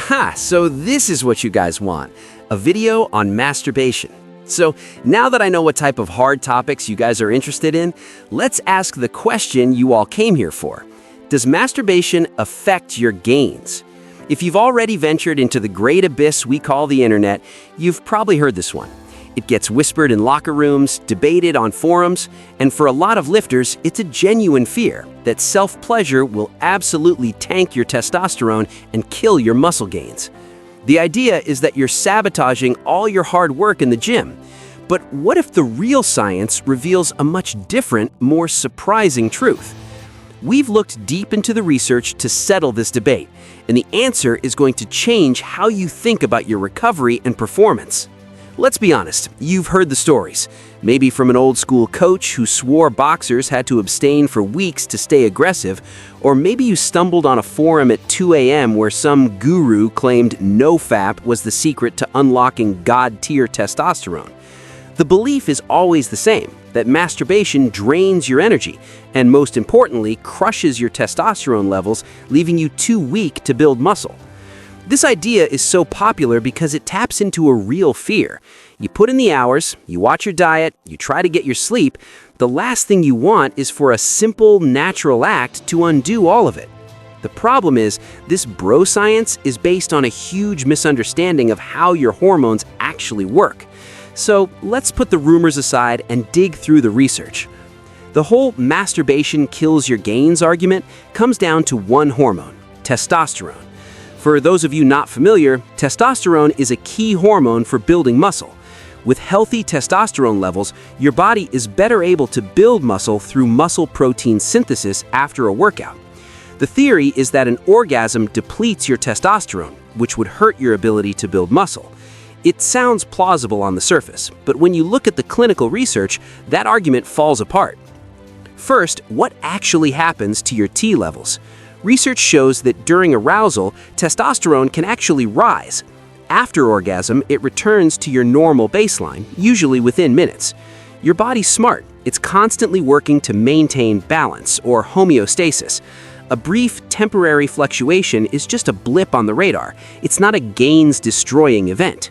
Aha, so this is what you guys want, a video on masturbation. So now that I know what type of hard topics you guys are interested in, let's ask the question you all came here for. Does masturbation affect your gains? If you've already ventured into the great abyss we call the internet, you've probably heard this one. It gets whispered in locker rooms, debated on forums, and for a lot of lifters, it's a genuine fear that self-pleasure will absolutely tank your testosterone and kill your muscle gains. The idea is that you're sabotaging all your hard work in the gym. But what if the real science reveals a much different, more surprising truth? We've looked deep into the research to settle this debate, and the answer is going to change how you think about your recovery and performance. Let's be honest, you've heard the stories. Maybe from an old school coach who swore boxers had to abstain for weeks to stay aggressive, or maybe you stumbled on a forum at 2 a.m. where some guru claimed NoFap was the secret to unlocking God-tier testosterone. The belief is always the same, that masturbation drains your energy, and most importantly, crushes your testosterone levels, leaving you too weak to build muscle. This idea is so popular because it taps into a real fear. You put in the hours, you watch your diet, you try to get your sleep. The last thing you want is for a simple, natural act to undo all of it. The problem is, this bro science is based on a huge misunderstanding of how your hormones actually work. So let's put the rumors aside and dig through the research. The whole masturbation kills your gains argument comes down to one hormone, testosterone. For those of you not familiar, testosterone is a key hormone for building muscle. With healthy testosterone levels, your body is better able to build muscle through muscle protein synthesis after a workout. The theory is that an orgasm depletes your testosterone, which would hurt your ability to build muscle. It sounds plausible on the surface, but when you look at the clinical research, that argument falls apart. First, what actually happens to your T levels? Research shows that during arousal, testosterone can actually rise. After orgasm, it returns to your normal baseline, usually within minutes. Your body's smart. It's constantly working to maintain balance, or homeostasis. A brief, temporary fluctuation is just a blip on the radar. It's not a gains-destroying event.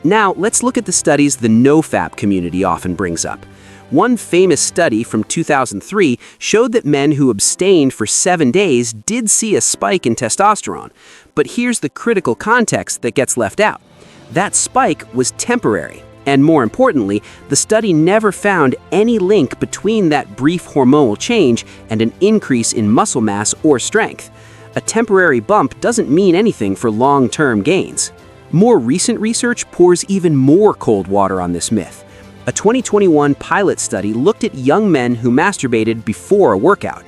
Now, let's look at the studies the NoFap community often brings up. One famous study from 2003 showed that men who abstained for 7 days did see a spike in testosterone. But here's the critical context that gets left out. That spike was temporary, and more importantly, the study never found any link between that brief hormonal change and an increase in muscle mass or strength. A temporary bump doesn't mean anything for long-term gains. More recent research pours even more cold water on this myth. A 2021 pilot study looked at young men who masturbated before a workout.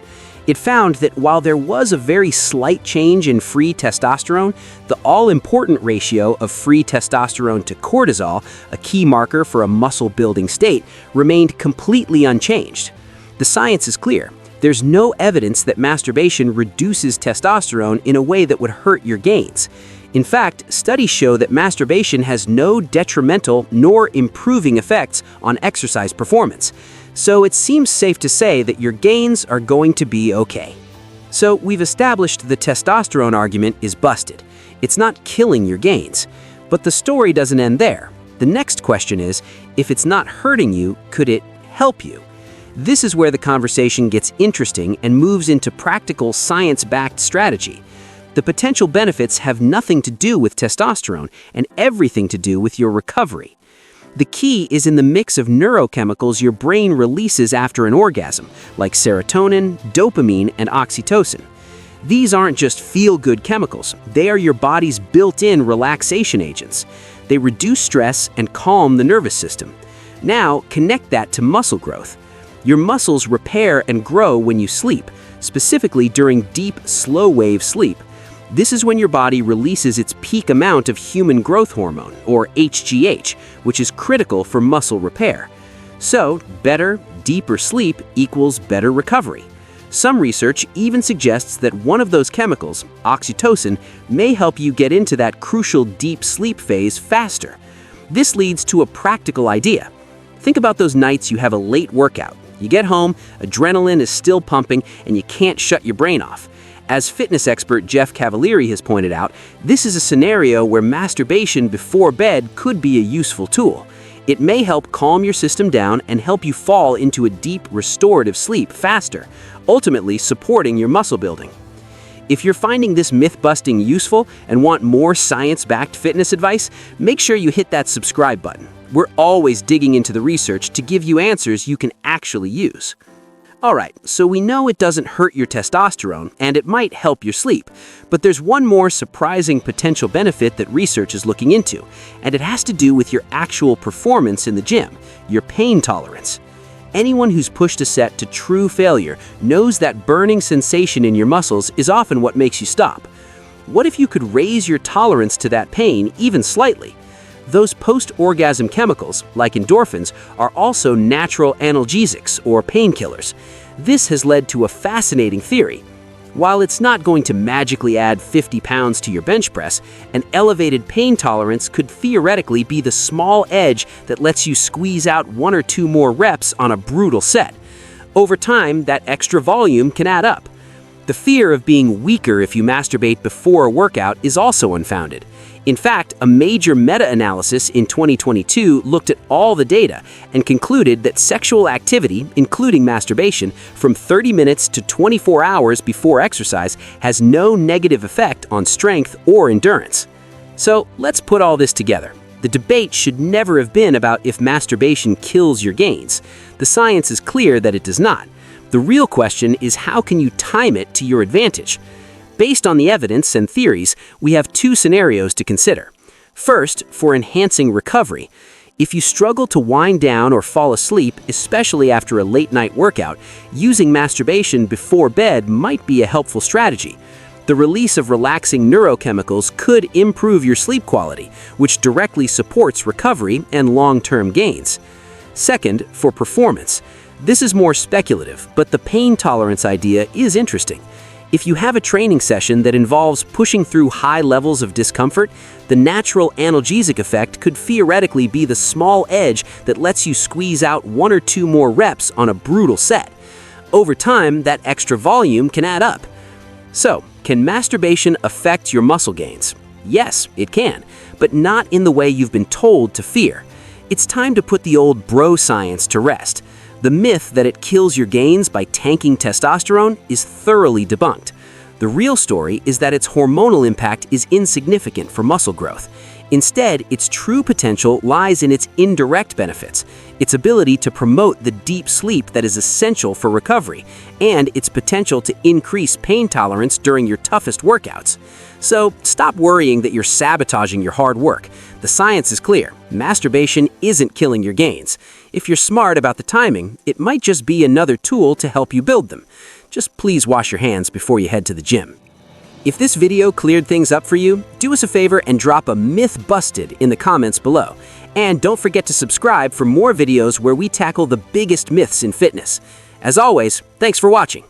It found that while there was a very slight change in free testosterone, the all-important ratio of free testosterone to cortisol, a key marker for a muscle-building state, remained completely unchanged. The science is clear. There's no evidence that masturbation reduces testosterone in a way that would hurt your gains. In fact, studies show that masturbation has no detrimental nor improving effects on exercise performance. So it seems safe to say that your gains are going to be okay. So we've established the testosterone argument is busted. It's not killing your gains. But the story doesn't end there. The next question is, if it's not hurting you, could it help you? This is where the conversation gets interesting and moves into practical science-backed strategy. The potential benefits have nothing to do with testosterone and everything to do with your recovery. The key is in the mix of neurochemicals your brain releases after an orgasm, like serotonin, dopamine, and oxytocin. These aren't just feel-good chemicals, they are your body's built-in relaxation agents. They reduce stress and calm the nervous system. Now, connect that to muscle growth. Your muscles repair and grow when you sleep, specifically during deep, slow-wave sleep. This is when your body releases its peak amount of human growth hormone, or HGH, which is critical for muscle repair. So, better, deeper sleep equals better recovery. Some research even suggests that one of those chemicals, oxytocin, may help you get into that crucial deep sleep phase faster. This leads to a practical idea. Think about those nights you have a late workout. You get home, adrenaline is still pumping, and you can't shut your brain off. As fitness expert Jeff Cavalieri has pointed out, this is a scenario where masturbation before bed could be a useful tool. It may help calm your system down and help you fall into a deep, restorative sleep faster, ultimately supporting your muscle building. If you're finding this myth-busting useful and want more science-backed fitness advice, make sure you hit that subscribe button. We're always digging into the research to give you answers you can actually use. Alright, so we know it doesn't hurt your testosterone, and it might help your sleep. But there's one more surprising potential benefit that research is looking into, and it has to do with your actual performance in the gym, your pain tolerance. Anyone who's pushed a set to true failure knows that burning sensation in your muscles is often what makes you stop. What if you could raise your tolerance to that pain even slightly? Those post-orgasm chemicals, like endorphins, are also natural analgesics or painkillers. This has led to a fascinating theory. While it's not going to magically add 50 pounds to your bench press, an elevated pain tolerance could theoretically be the small edge that lets you squeeze out 1 or 2 more reps on a brutal set. Over time, that extra volume can add up. The fear of being weaker if you masturbate before a workout is also unfounded. In fact, a major meta-analysis in 2022 looked at all the data and concluded that sexual activity, including masturbation, from 30 minutes to 24 hours before exercise has no negative effect on strength or endurance. So let's put all this together. The debate should never have been about if masturbation kills your gains. The science is clear that it does not. The real question is, how can you time it to your advantage? Based on the evidence and theories, we have 2 scenarios to consider. First, for enhancing recovery. If you struggle to wind down or fall asleep, especially after a late-night workout, using masturbation before bed might be a helpful strategy. The release of relaxing neurochemicals could improve your sleep quality, which directly supports recovery and long-term gains. Second, for performance. This is more speculative, but the pain tolerance idea is interesting. If you have a training session that involves pushing through high levels of discomfort, the natural analgesic effect could theoretically be the small edge that lets you squeeze out 1 or 2 more reps on a brutal set. Over time, that extra volume can add up. So, can masturbation affect your muscle gains? Yes, it can, but not in the way you've been told to fear. It's time to put the old bro science to rest. The myth that it kills your gains by tanking testosterone is thoroughly debunked. The real story is that its hormonal impact is insignificant for muscle growth. Instead, its true potential lies in its indirect benefits, its ability to promote the deep sleep that is essential for recovery, and its potential to increase pain tolerance during your toughest workouts. So, stop worrying that you're sabotaging your hard work. The science is clear. Masturbation isn't killing your gains. If you're smart about the timing, it might just be another tool to help you build them. Just please wash your hands before you head to the gym. If this video cleared things up for you, do us a favor and drop a myth busted in the comments below. And don't forget to subscribe for more videos where we tackle the biggest myths in fitness. As always, thanks for watching.